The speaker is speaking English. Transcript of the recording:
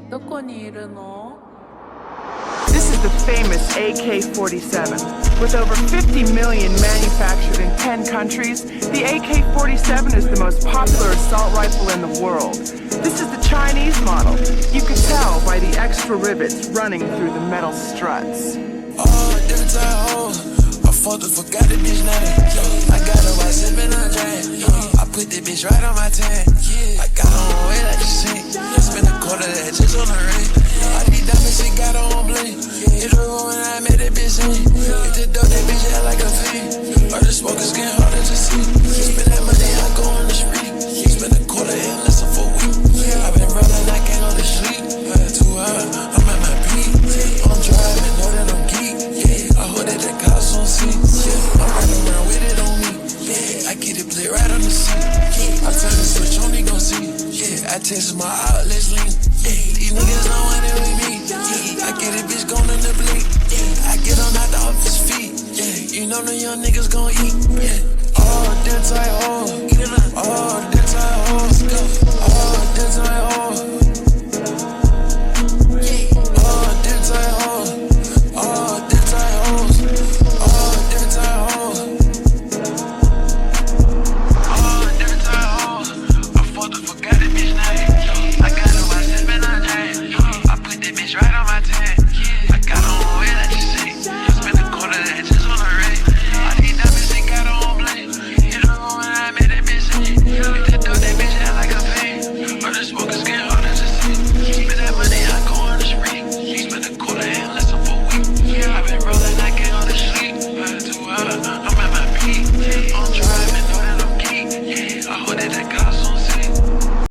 どこにいるの? This is the famous AK-47. With over 50 million manufactured in 10 countries, the AK-47 is the most popular assault rifle in the world. This is the Chinese model. You can tell by the extra rivets running through the metal struts. Different type I fucked her, forgot the bitch name. I got her while sipping on drink. I put the bitch right on my tan. I got her on way like a sink. Spend a quarter that just on the ring. All these diamonds, she got her on bling. Hit the road when I made that bitch sing. Hit the dope, that bitch act like a fiend. All the smokers getting harder to see. Spend that money, I go on the street. Spend a quarter and listen for a week. I been rolling, I can't go to sleep. Too hard, I'm at my peak. I'm driving, know that I'm geek. I hope that the cops don't see. I'm running around with it on me. I get it play right on the seat. I turn the switch on, they gon' see. I test my outlets lean. These niggas know what it with me. I get it, bitch, going in the blink. I get on out the office feet. You know the young niggas gon' eat. All them tight, all